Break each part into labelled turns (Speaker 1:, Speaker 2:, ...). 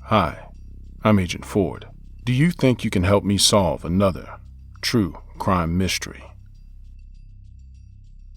Speaker 1: Hi, I'm Agent Ford. Do you think you can help me solve another true crime mystery?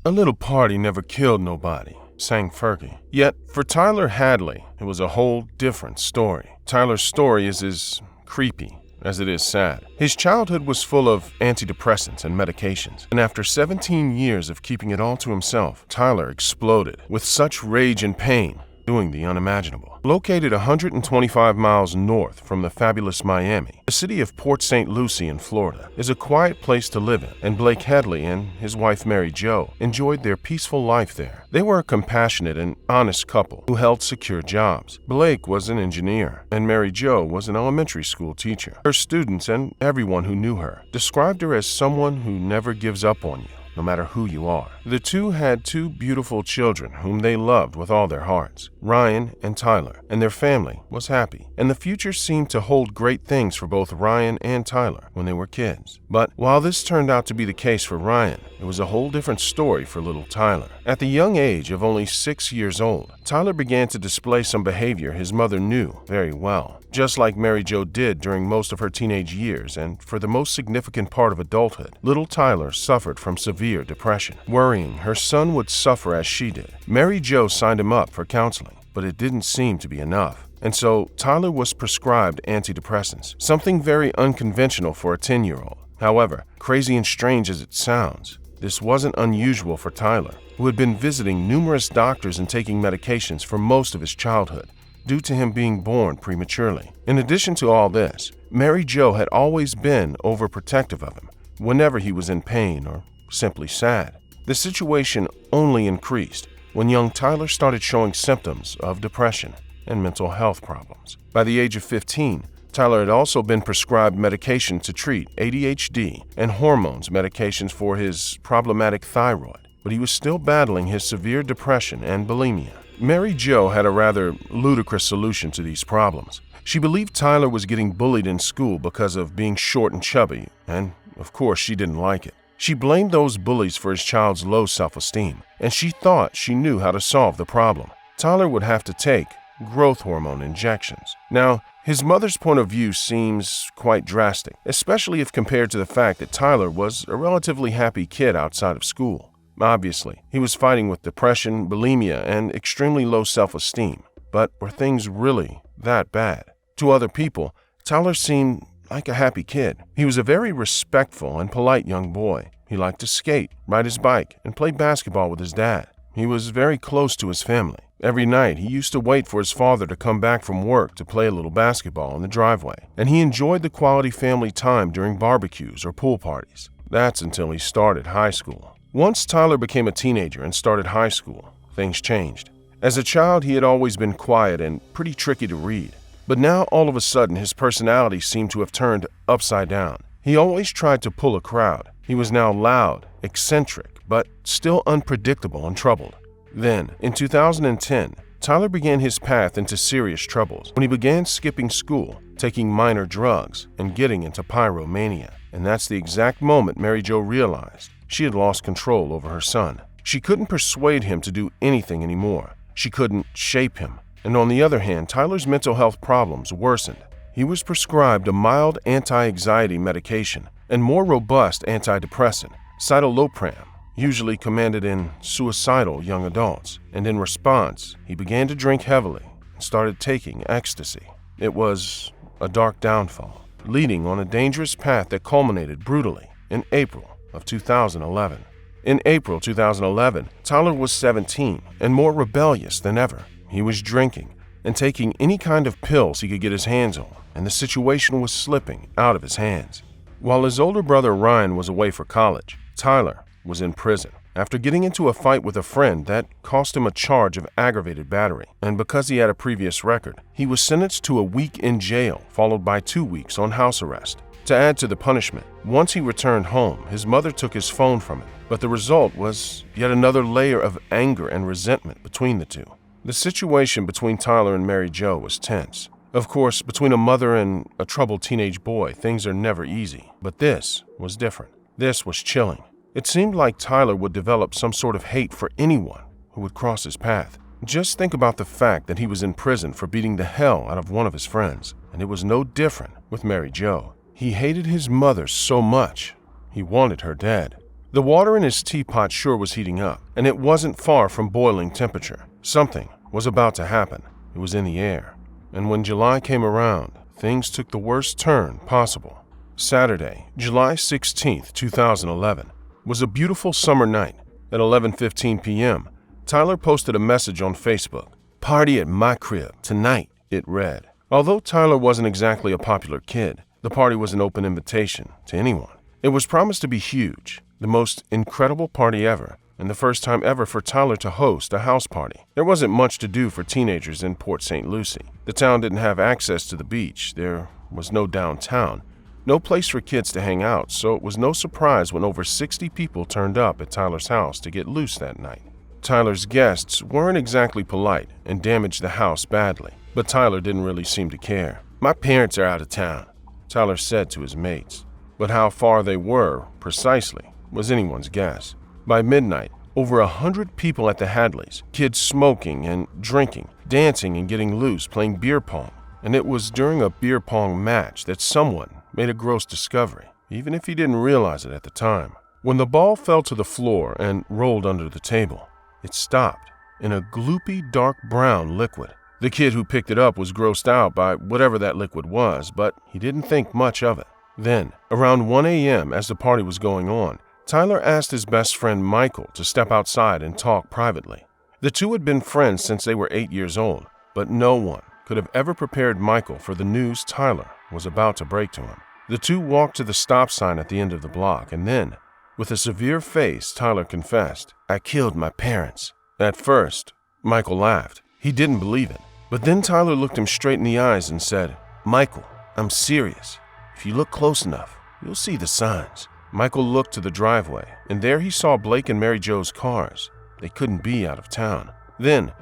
Speaker 2: A little party never killed nobody, sang Fergie. Yet, for Tyler Hadley, it was a whole different story. Tyler's story is as creepy as it is sad. His childhood was full of antidepressants and medications, and after 17 years of keeping it all to himself, Tyler exploded with such rage and pain, doing the unimaginable. Located 125 miles north from the fabulous Miami, the city of Port St. Lucie in Florida is a quiet place to live in, and Blake Hadley and his wife Mary Jo enjoyed their peaceful life there. They were a compassionate and honest couple who held secure jobs. Blake was an engineer, and Mary Jo was an elementary school teacher. Her students and everyone who knew her described her as someone who never gives up on you, no matter who you are. The two had two beautiful children whom they loved with all their hearts, Ryan and Tyler, and their family was happy. And the future seemed to hold great things for both Ryan and Tyler when they were kids. But while this turned out to be the case for Ryan, it was a whole different story for little Tyler. At the young age of only 6 years old, Tyler began to display some behavior his mother knew very well. Just like Mary Jo did during most of her teenage years and for the most significant part of adulthood, little Tyler suffered from severe depression. Worrying her son would suffer as she did, Mary Jo signed him up for counseling, but it didn't seem to be enough. And so Tyler was prescribed antidepressants, something very unconventional for a 10-year-old. However, crazy and strange as it sounds, this wasn't unusual for Tyler, who had been visiting numerous doctors and taking medications for most of his childhood, due to him being born prematurely. In addition to all this, Mary Jo had always been overprotective of him whenever he was in pain or simply sad. The situation only increased when young Tyler started showing symptoms of depression and mental health problems. By the age of 15, Tyler had also been prescribed medication to treat ADHD and hormones medications for his problematic thyroid, but he was still battling his severe depression and bulimia. Mary Jo had a rather ludicrous solution to these problems. She believed Tyler was getting bullied in school because of being short and chubby, and of course she didn't like it. She blamed those bullies for his child's low self-esteem, and she thought she knew how to solve the problem. Tyler would have to take growth hormone injections. Now, his mother's point of view seems quite drastic, especially if compared to the fact that Tyler was a relatively happy kid outside of school. Obviously, he was fighting with depression, bulimia, and extremely low self-esteem. But were things really that bad? To other people, Tyler seemed like a happy kid. He was a very respectful and polite young boy. He liked to skate, ride his bike, and play basketball with his dad. He was very close to his family. Every night, he used to wait for his father to come back from work to play a little basketball in the driveway, and he enjoyed the quality family time during barbecues or pool parties. That's until he started high school. Once Tyler became a teenager and started high school, things changed. As a child, he had always been quiet and pretty tricky to read. But now, all of a sudden, his personality seemed to have turned upside down. He always tried to pull a crowd. He was now loud, eccentric, but still unpredictable and troubled. Then, in 2010, Tyler began his path into serious troubles when he began skipping school, taking minor drugs, and getting into pyromania. And that's the exact moment Mary Jo realized she had lost control over her son. She couldn't persuade him to do anything anymore. She couldn't shape him. And on the other hand, Tyler's mental health problems worsened. He was prescribed a mild anti-anxiety medication and more robust antidepressant, citalopram, usually commanded in suicidal young adults. And in response, he began to drink heavily and started taking ecstasy. It was a dark downfall, leading on a dangerous path that culminated brutally in April of 2011. In April 2011, Tyler was 17 and more rebellious than ever. He was drinking and taking any kind of pills he could get his hands on, and the situation was slipping out of his hands. While his older brother Ryan was away for college, Tyler was in prison after getting into a fight with a friend that cost him a charge of aggravated battery. And because he had a previous record, he was sentenced to a week in jail, followed by 2 weeks on house arrest. To add to the punishment, once he returned home, his mother took his phone from him. But the result was yet another layer of anger and resentment between the two. The situation between Tyler and Mary Jo was tense. Of course, between a mother and a troubled teenage boy, things are never easy. But this was different. This was chilling. It seemed like Tyler would develop some sort of hate for anyone who would cross his path. Just think about the fact that he was in prison for beating the hell out of one of his friends, and it was no different with Mary Jo. He hated his mother so much, he wanted her dead. The water in his teapot sure was heating up, and it wasn't far from boiling temperature. Something was about to happen. It was in the air. And when July came around, things took the worst turn possible. Saturday, July 16th, 2011, was a beautiful summer night. At 11:15 p.m., Tyler posted a message on Facebook. "Party at my crib tonight," it read. Although Tyler wasn't exactly a popular kid, the party was an open invitation to anyone. It was promised to be huge, the most incredible party ever, and the first time ever for Tyler to host a house party. There wasn't much to do for teenagers in Port St. Lucie. The town didn't have access to the beach. There was no downtown, no place for kids to hang out, so it was no surprise when over 60 people turned up at Tyler's house to get loose that night. Tyler's guests weren't exactly polite and damaged the house badly, but Tyler didn't really seem to care. "My parents are out of town," Tyler said to his mates. But how far they were, precisely, was anyone's guess. By midnight, over 100 people at the Hadleys, kids smoking and drinking, dancing and getting loose, playing beer pong. And it was during a beer pong match that someone made a gross discovery, even if he didn't realize it at the time. When the ball fell to the floor and rolled under the table, it stopped in a gloopy dark brown liquid. The kid who picked it up was grossed out by whatever that liquid was, but he didn't think much of it. Then, around 1 a.m. as the party was going on, Tyler asked his best friend Michael to step outside and talk privately. The two had been friends since they were 8 years old, but no one could have ever prepared Michael for the news Tyler was about to break to him. The two walked to the stop sign at the end of the block, and then, with a severe face, Tyler confessed, "I killed my parents." At first, Michael laughed. He didn't believe it. But then Tyler looked him straight in the eyes and said, "Michael, I'm serious. If you look close enough, you'll see the signs." Michael looked to the driveway, and there he saw Blake and Mary Jo's cars. They couldn't be out of town. Then,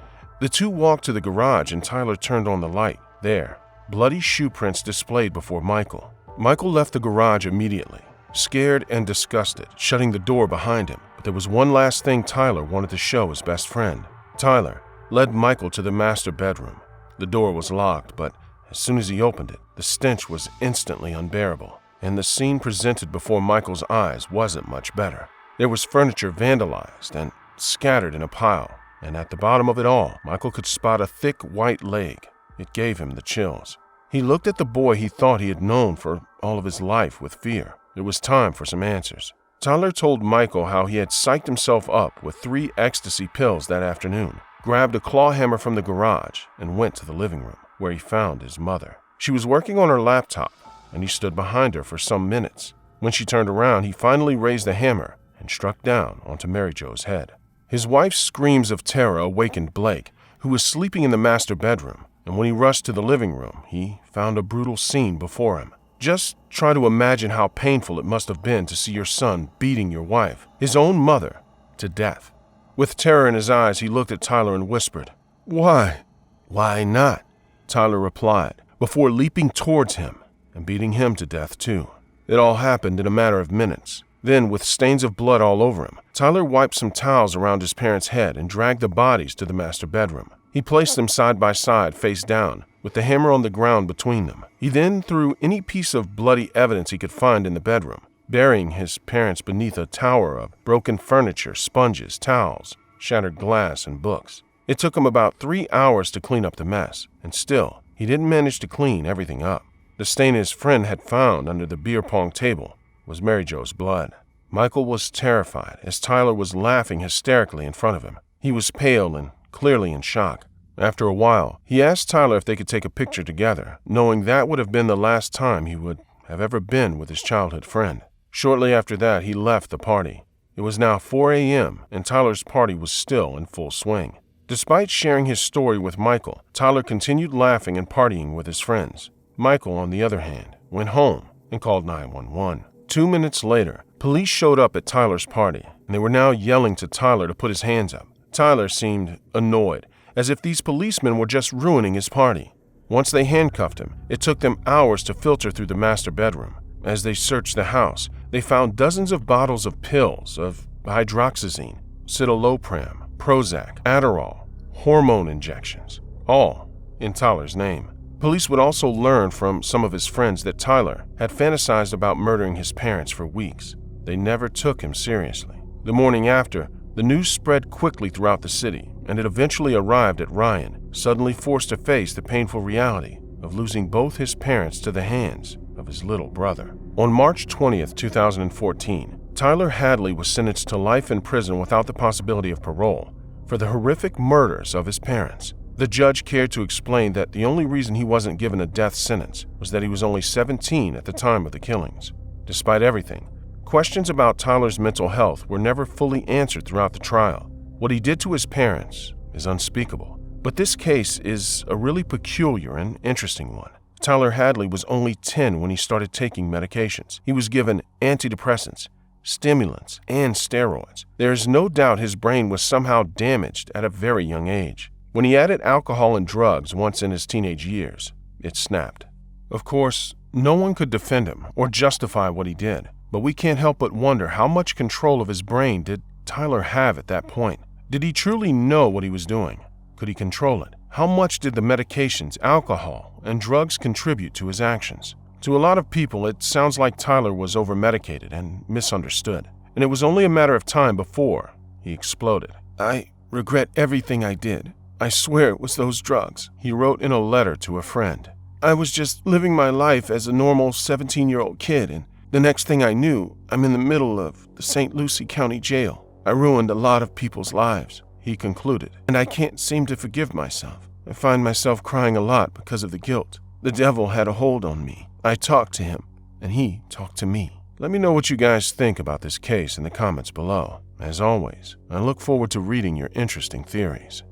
Speaker 2: the two walked to the garage and Tyler turned on the light. There, bloody shoe prints displayed before Michael. Michael left the garage immediately, scared and disgusted, shutting the door behind him. But there was one last thing Tyler wanted to show his best friend. Tyler led Michael to the master bedroom. The door was locked, but as soon as he opened it, the stench was instantly unbearable, and the scene presented before Michael's eyes wasn't much better. There was furniture vandalized and scattered in a pile, and at the bottom of it all, Michael could spot a thick white leg. It gave him the chills. He looked at the boy he thought he had known for all of his life with fear. It was time for some answers. Tyler told Michael how he had psyched himself up with 3 ecstasy pills that afternoon, grabbed a claw hammer from the garage, and went to the living room, where he found his mother. She was working on her laptop, and he stood behind her for some minutes. When she turned around, he finally raised the hammer and struck down onto Mary Jo's head. His wife's screams of terror awakened Blake, who was sleeping in the master bedroom, and when he rushed to the living room, he found a brutal scene before him. Just try to imagine how painful it must have been to see your son beating your wife, his own mother, to death. With terror in his eyes, he looked at Tyler and whispered, "Why?" "Why not?" Tyler replied, before leaping towards him and beating him to death too. It all happened in a matter of minutes. Then, with stains of blood all over him, Tyler wiped some towels around his parents' head and dragged the bodies to the master bedroom. He placed them side by side, face down, with the hammer on the ground between them. He then threw any piece of bloody evidence he could find in the bedroom, burying his parents beneath a tower of broken furniture, sponges, towels, shattered glass, and books. It took him about 3 hours to clean up the mess, and still, he didn't manage to clean everything up. The stain his friend had found under the beer pong table was Mary Jo's blood. Michael was terrified as Tyler was laughing hysterically in front of him. He was pale and clearly in shock. After a while, he asked Tyler if they could take a picture together, knowing that would have been the last time he would have ever been with his childhood friend. Shortly after that, he left the party. It was now 4 a.m., and Tyler's party was still in full swing. Despite sharing his story with Michael, Tyler continued laughing and partying with his friends. Michael, on the other hand, went home and called 911. 2 minutes later, police showed up at Tyler's party, and they were now yelling to Tyler to put his hands up. Tyler seemed annoyed, as if these policemen were just ruining his party. Once they handcuffed him, it took them hours to filter through the master bedroom. As they searched the house, they found dozens of bottles of pills of hydroxyzine, citalopram, Prozac, Adderall, hormone injections, all in Tyler's name. Police would also learn from some of his friends that Tyler had fantasized about murdering his parents for weeks. They never took him seriously. The morning after, the news spread quickly throughout the city, and it eventually arrived at Ryan, suddenly forced to face the painful reality of losing both his parents to the hands of his little brother. On March 20th, 2014, Tyler Hadley was sentenced to life in prison without the possibility of parole for the horrific murders of his parents. The judge cared to explain that the only reason he wasn't given a death sentence was that he was only 17 at the time of the killings. Despite everything, questions about Tyler's mental health were never fully answered throughout the trial. What he did to his parents is unspeakable. But this case is a really peculiar and interesting one. Tyler Hadley was only 10 when he started taking medications. He was given antidepressants, stimulants, and steroids. There is no doubt his brain was somehow damaged at a very young age. When he added alcohol and drugs once in his teenage years, it snapped. Of course, no one could defend him or justify what he did, but we can't help but wonder how much control of his brain did Tyler have at that point. Did he truly know what he was doing? Could he control it? How much did the medications, alcohol, and drugs contribute to his actions? To a lot of people, it sounds like Tyler was over-medicated and misunderstood, and it was only a matter of time before he exploded. "I regret everything I did. I swear it was those drugs," he wrote in a letter to a friend. "I was just living my life as a normal 17-year-old kid, and the next thing I knew, I'm in the middle of the St. Lucie County Jail. I ruined a lot of people's lives," he concluded, "and I can't seem to forgive myself. I find myself crying a lot because of the guilt. The devil had a hold on me. I talked to him, and he talked to me." Let me know what you guys think about this case in the comments below. As always, I look forward to reading your interesting theories.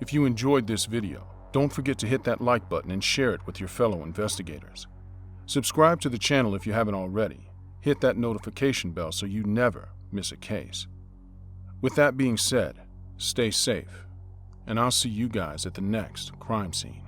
Speaker 1: If you enjoyed this video, don't forget to hit that like button and share it with your fellow investigators. Subscribe to the channel if you haven't already. Hit that notification bell so you never miss a case. With that being said, stay safe, and I'll see you guys at the next crime scene.